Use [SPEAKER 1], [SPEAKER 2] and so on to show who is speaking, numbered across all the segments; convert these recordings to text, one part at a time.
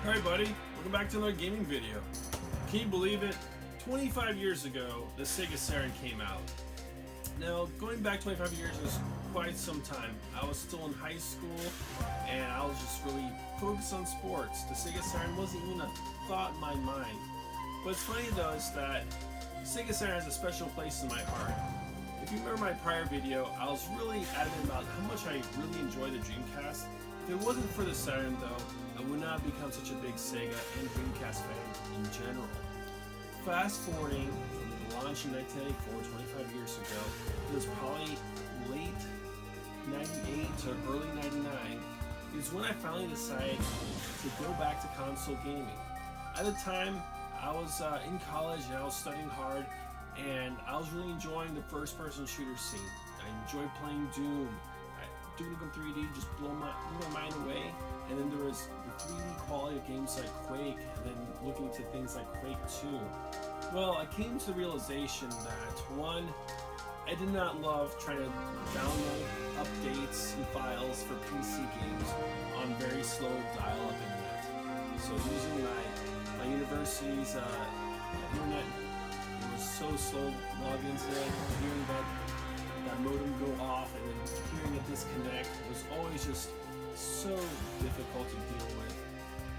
[SPEAKER 1] Alright buddy, welcome back to another gaming video. Can you believe it? 25 years ago, the Sega Saturn came out. Now, going back 25 years is quite some time. I was still in high school, and I was just really focused on sports. The Sega Saturn wasn't even a thought in my mind. What's funny though is that Sega Saturn has a special place in my heart. If you remember my prior video, I was really adamant about how much I really enjoy the Dreamcast. If it wasn't for the Saturn though, I would not have become such a big Sega and Dreamcast fan in general. Fast forwarding from the launch in 1994, 25 years ago, it was probably late 98 to early 99, is when I finally decided to go back to console gaming. At the time, I was in college and I was studying hard, and I was really enjoying the first-person shooter scene. I enjoyed playing Doom. Doom 3D just blew my mind away, and then there was the 3D quality of games like Quake, and then looking to things like Quake 2. Well, I came to the realization that, one, I did not love trying to download updates and files for PC games on very slow dial-up internet. So using my university's internet, it was so slow to log into it, hearing that modem go off and then hearing it disconnect was always just so difficult to deal with.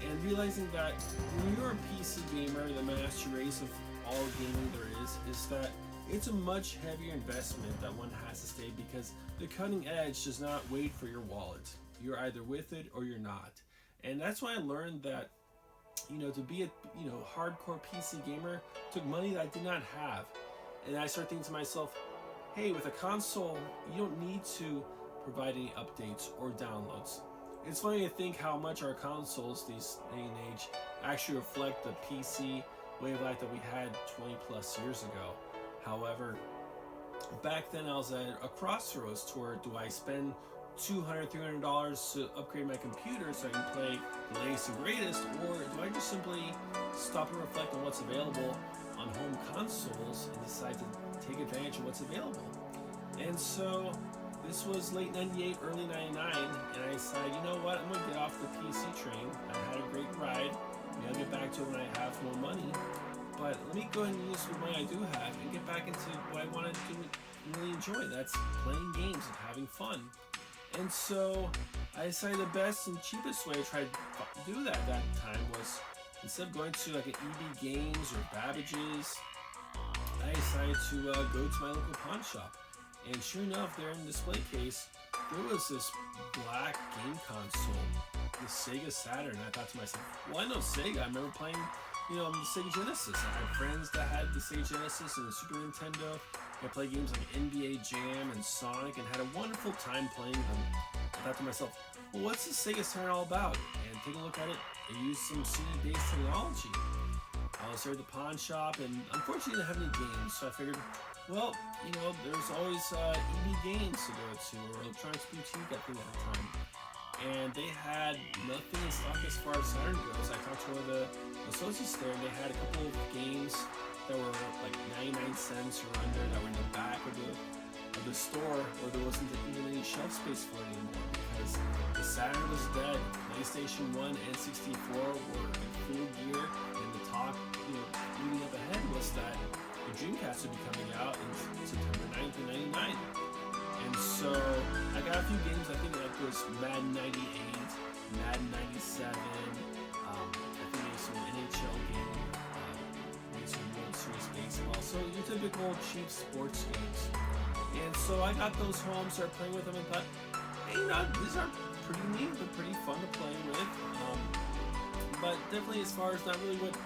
[SPEAKER 1] And realizing that when you're a PC gamer, the master race of all gaming there is that it's a much heavier investment that one has to stay, because the cutting edge does not wait for your wallet. You're either with it or you're not. And that's why I learned that, to be a hardcore PC gamer took money that I did not have. And I started thinking to myself, hey, with a console, you don't need to provide any updates or downloads. It's funny to think how much our consoles these day and age actually reflect the PC way of life that we had 20 plus years ago. However, back then I was at a crossroads to where, do I spend $200, $300 to upgrade my computer so I can play the latest and greatest, or do I just simply stop and reflect on what's available on home consoles and decide to take advantage of what's available? And so this was late 98, early 99, and I decided, you know what, I'm gonna get off the PC train. I had a great ride. Maybe I'll get back to it when I have more money. But let me go ahead and use the money I do have and get back into what I want to do and really enjoy. That's playing games and having fun. And so I decided the best and cheapest way to try to do that at that time was, instead of going to like an EB Games or Babbage's, I decided to go to my local pawn shop. And sure enough, there in the display case, there was this black game console, the Sega Saturn. I thought to myself, well, I know Sega. I remember playing, the Sega Genesis. I had friends that had the Sega Genesis and the Super Nintendo. I played games like NBA Jam and Sonic and had a wonderful time playing them. I thought to myself, well, what's the Sega Saturn all about? And take a look at it. It used some CD-based technology. I was there at the pawn shop, and unfortunately I didn't have any games, so I figured, well, there's always EB Games to go to, or Electronics Boutique, I think, at the time. And they had nothing in stock as far as Saturn goes. I talked to one of the associates there, and they had a couple of games that were like 99 cents or under, that were in the back of the store, where there wasn't even any shelf space for it anymore, because the Saturn was dead. PlayStation 1 and 64 were in full gear, and the talk leading up ahead was that the Dreamcast would be coming out in September 9th of 99. And so I got a few games. I think like there was Madden 98, Madden 97, I think maybe some NHL game, maybe some World Series baseball. So your typical cheap sports games. And so I got those home, started playing with them, and thought, hey, these are pretty neat, they're pretty fun to play with. But definitely, as far as not really what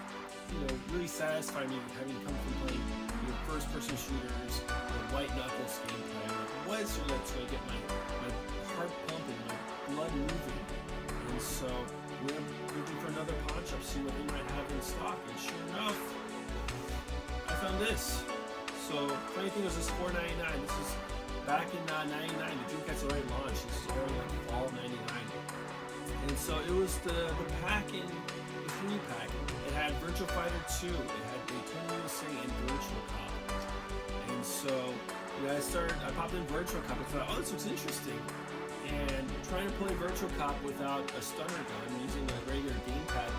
[SPEAKER 1] really satisfied me, having come from playing first-person shooters, white knuckles gameplay, what is it that's going to get my heart pumping, my blood moving? And so we're looking for another pawn shop, see what they might have in stock, and sure enough, I found this. So funny thing was, this $4.99. This is back in 99. The Dreamcast already launched. This is already like fall 99. And so it was the pack in the 3-pack. It had Virtua Fighter 2. It had Daytona USA and Virtual Cop. And so I popped in Virtual Cop and thought, oh, this looks interesting. And trying to play Virtual Cop without a stunner gun, using a regular gamepad,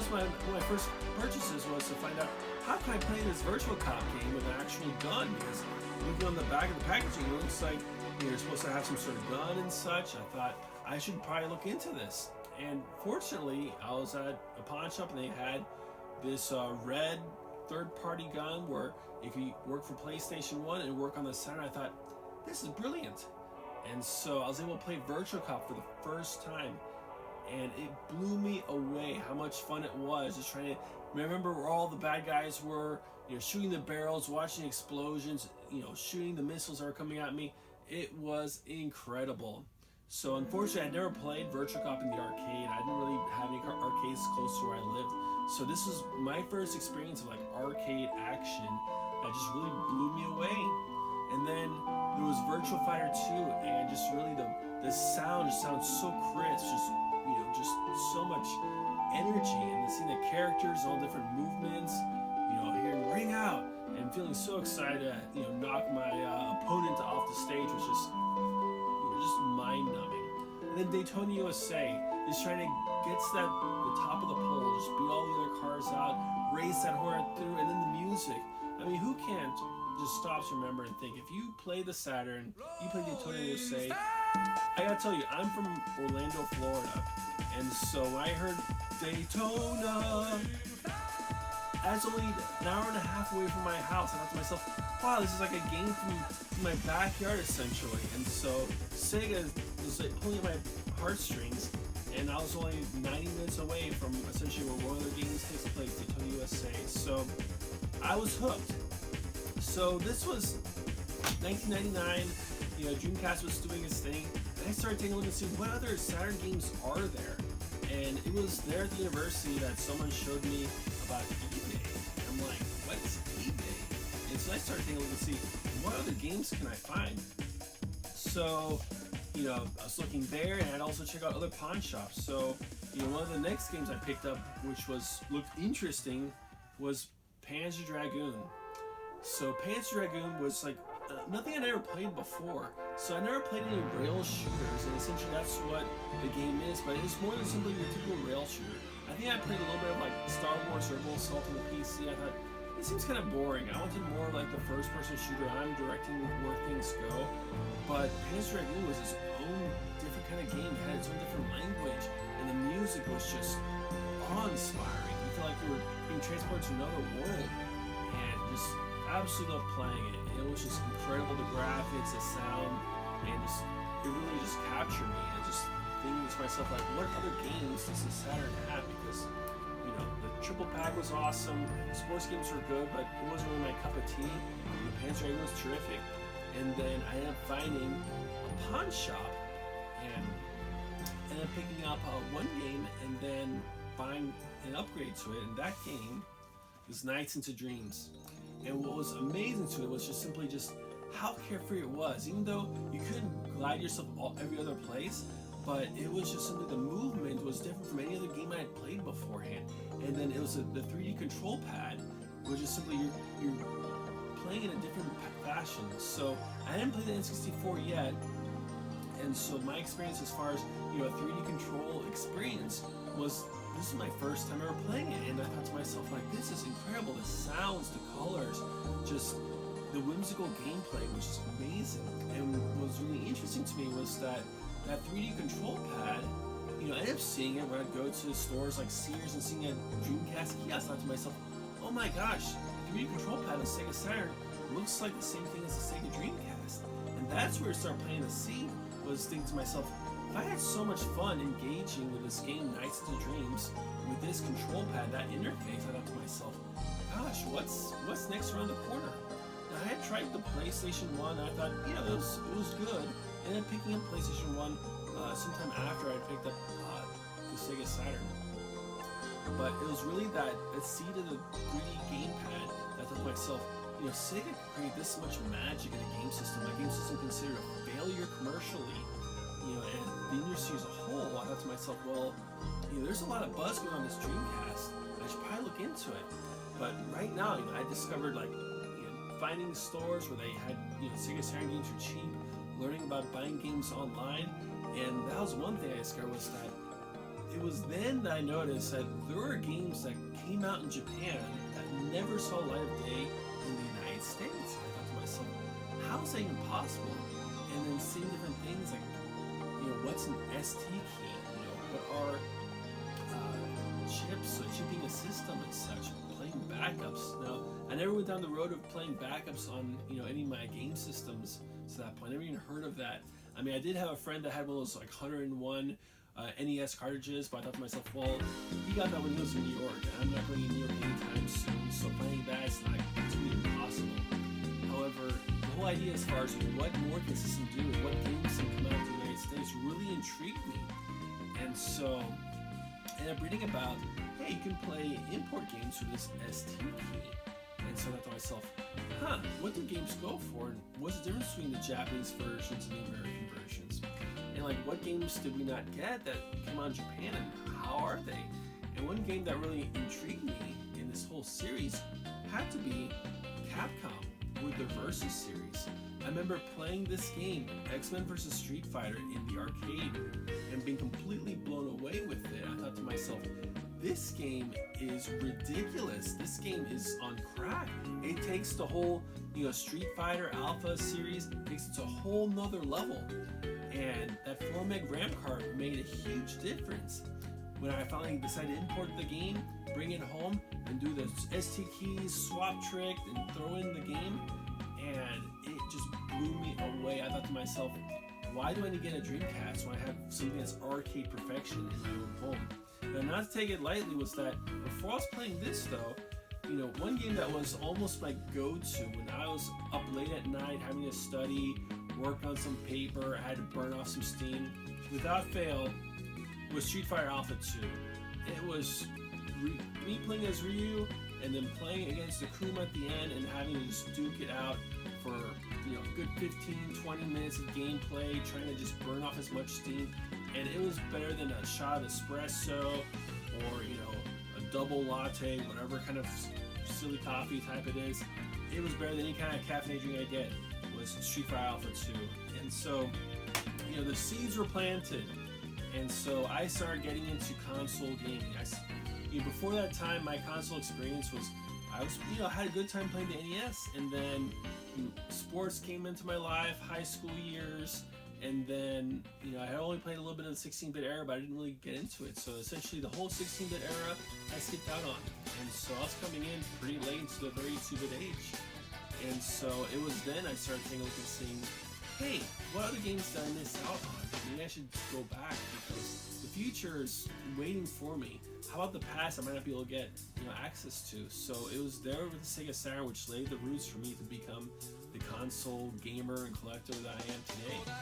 [SPEAKER 1] was one of my first purchases was to find out how can I play this virtual cop game with an actual gun, because looking on the back of the packaging, it looks like you're supposed to have some sort of gun and such. I thought I should probably look into this. And fortunately, I was at a pawn shop and they had this red third-party gun where if you work for PlayStation 1 and work on the Saturn, I thought, this is brilliant. And so I was able to play Virtual Cop for the first time, and it blew me away how much fun it was just trying to remember where all the bad guys were, shooting the barrels, watching explosions, shooting the missiles that were coming at me. It was incredible. So unfortunately, I never played Virtual Cop in the arcade. I didn't really have any arcades close to where I lived. So this was my first experience of like arcade action that just really blew me away. And then there was Virtual Fighter 2, and just really the sound just sounds so crisp, just so much energy, and seeing the characters, all different movements, hearing ring out, and feeling so excited to knock my opponent off the stage was just mind-numbing. And then Daytona USA is trying to get to the top of the pole, just beat all the other cars out, race that horn through, and then the music. I mean, who can't just stop to remember and think, if you play the Saturn, you play Daytona USA, I gotta tell you, I'm from Orlando, Florida, and so when I heard Daytona, that's only an hour and a half away from my house. I thought to myself, wow, this is like a game from my backyard essentially. And so Sega was like pulling at my heartstrings, and I was only 90 minutes away from essentially where one of their games takes place, Daytona USA. So I was hooked. So this was 1999, Dreamcast was doing its thing, and I started taking a look and see what other Saturn games are there. And it was there at the university that someone showed me about eBay. And I'm like, what's eBay? And so I started taking a look and see what other games can I find. So, I was looking there, and I'd also check out other pawn shops. So, one of the next games I picked up, which looked interesting, was Panzer Dragoon. So Panzer Dragoon was like nothing I'd ever played before. So I never played any rail shooters, and essentially that's what the game is, but it's more than simply your typical rail shooter. I think I played a little bit of like Star Wars Rebel Assault on the PC. I thought, it seems kind of boring. I wanted more like the first-person shooter. I'm directing where things go. But Panzer Dragoon was its own different kind of game. It had its own different language, and the music was just awe-inspiring. You feel like you were being transported to another world, and just absolutely loved playing it. It was just incredible, the graphics, the sound, and it really just captured me. And just thinking to myself, like, what other games does the Saturn have? Because, the triple pack was awesome, the sports games were good, but it wasn't really my cup of tea. The Panzer Dragoon was terrific. And then I ended up finding a pawn shop, and ended up picking up one game, and then buying an upgrade to it, and that game is Nights into Dreams. And what was amazing to it was just simply how carefree it was. Even though you couldn't glide yourself every other place, but it was just simply the movement was different from any other game I had played beforehand. And then it was the 3D control pad, which is simply you're playing in a different fashion. So I hadn't played the N64 yet, and so my experience as far as a 3D control experience was, this is my first time ever playing it, and I thought to myself, like, this is incredible. The sounds, the colors, just the whimsical gameplay was just amazing. And what was really interesting to me was that 3D control pad, I ended up seeing it when I'd go to stores like Sears and seeing a Dreamcast kiosk. I thought to myself, oh my gosh, 3D control pad on Sega Saturn looks like the same thing as the Sega Dreamcast. And that's where I started planting the seed, was thinking to myself, if I had so much fun engaging with this game, Nights into Dreams, with this control pad, that interface, I thought to myself, gosh, what's next around the corner? Now, I had tried the PlayStation 1, and I thought, it was good. And then picking up PlayStation 1 sometime after I picked up the Sega Saturn. But it was really that seed of the 3D gamepad that I thought to myself, Sega could create this much magic in a game system considered a failure commercially, and the industry as a whole. I thought to myself, well, there's a lot of buzz going on this Dreamcast. I should probably look into it. But right now, I discovered finding stores where they had Sega Saturn games for cheap, learning about buying games online, and that was one thing I discovered, was that it was then that I noticed that there were games that came out in Japan that never saw light of day in the United States. I thought to myself, how is that even possible? And then seeing different things like, what's an ST key? What are chips, so chipping a system and such, playing backups. Now, I never went down the road of playing backups on, any of my game systems to that point. I never even heard of that. I mean, I did have a friend that had one of those like 101 NES cartridges, but I thought to myself, well, he got that when he was in New York, and I'm not going to New York anytime soon, so playing that is not totally impossible. However, the whole idea as far as what more can system do and what games can come out of the United States really intrigued me. And so I ended up reading about, hey, you can play import games with this ST key. And so I thought to myself, what do games go for? And what's the difference between the Japanese versions and the American versions? And like, what games did we not get that came out in Japan, and how are they? And one game that really intrigued me in this whole series had to be Capcom with the Versus series. I remember playing this game, X-Men vs. Street Fighter, in the arcade and being completely blown away with it. I thought to myself, this game is ridiculous. This game is on crack. It takes the whole, Street Fighter Alpha series, takes it to a whole nother level. And that 4 meg RAM card made a huge difference. When I finally decided to import the game, bring it home, and do the ST keys, swap trick, and throw in the game, and it just blew me away. I thought to myself, why do I need to get a Dreamcast when I have something that's arcade perfection in my own home? Now, not to take it lightly was that before I was playing this though, one game that was almost my go-to when I was up late at night having to study, work on some paper, I had to burn off some steam, without fail, was Street Fighter Alpha 2. It was me playing as Ryu and then playing against the Kuma at the end and having to just duke it out for a good 15-20 minutes of gameplay, trying to just burn off as much steam. And it was better than a shot of espresso or a double latte, whatever kind of silly coffee type it is. It was better than any kind of caffeinated drink I get. Was Street Fighter Alpha 2. And so the seeds were planted, and so I started getting into console gaming. Before that time, my console experience was I had a good time playing the NES, and then sports came into my life, high school years, and then I had only played a little bit of the 16-bit era, but I didn't really get into it. So essentially, the whole 16-bit era I skipped out on, and so I was coming in pretty late into the 32-bit age. And so it was then I started taking a look and seeing, hey, what other games did I miss out on? Maybe I should go back because the future is waiting for me. How about the past I might not be able to get access to? So it was there with the Sega Saturn, which laid the roots for me to become the console gamer and collector that I am today.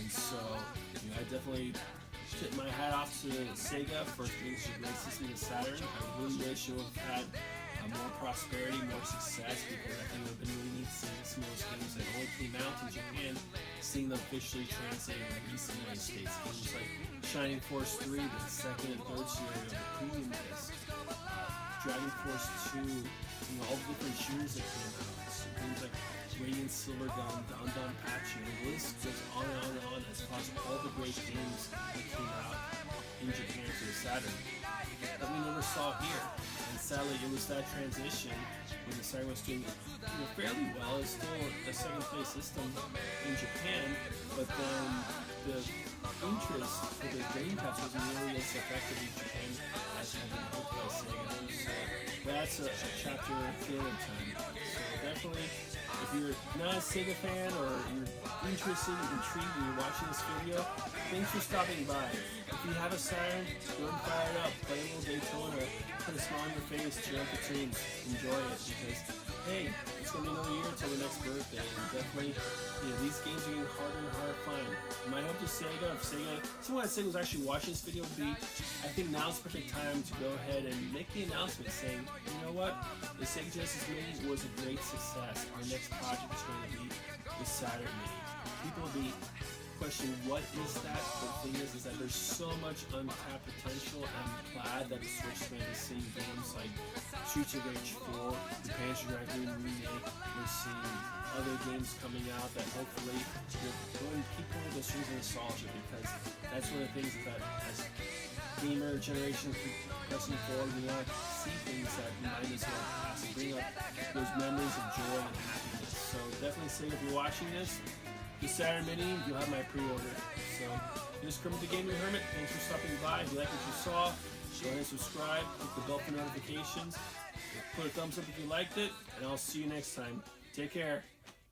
[SPEAKER 1] And so I definitely tip my hat off to Sega for being such a great system to Saturn. I really wish it would have had more prosperity, more success, because I think it would have been really neat seeing some of those games that only came out in Japan, seeing them officially translated and released in the United States. Games like Shining Force 3, the second and third series of the premium disc, Dragon Force 2, all the different shooters that came out. So games like Radiant Silver Gun, Don Pachi, and the list goes on and on as far as all the great games that came out in Japan for the Saturn that we never saw here. And sadly, it was that transition when the Saturn was doing fairly well. It's still a second place system in Japan, but then the interest for the Dreamcast wasn't nearly as effective in Japan as had been hoped by Sega. So that's a chapter failing time. So definitely, if you're not a Sega fan or you're interested and intrigued and you're watching this video, thanks for stopping by. If you have a Saturn, go and fire it up, play a little Daytona, put a smile on your face, cheer up the tunes, enjoy it, because hey, it's going to be another year until the next birthday, and definitely, these games are getting harder and harder to find. My hope to Sega, someone at Sega was actually watching this video, would be, I think now's the perfect time to go ahead and make the announcement saying, you know what, the Sega Genesis Mini was a great success. Our next project is going to be the Saturn Mini. People will be questioning what is that, but the thing is that there's so much untapped potential. I'm glad that the Switch is going to see games like Streets of Rage 4, the Panzer Dragoon remake. We're seeing other games coming out that hopefully will keep pulling the strings of nostalgia, because that's one of the things that has gamer generation pressing forward. We want to see things that remind us of our past and bring up those memories of joy and happiness. So definitely say if you're watching this Saturn Mini, you'll have my pre-order. So this is Kermit the Gaming Hermit. Thanks for stopping by. If you like what you saw, go ahead and subscribe. Click the bell for notifications. Put a thumbs up if you liked it, and I'll see you next time. Take care.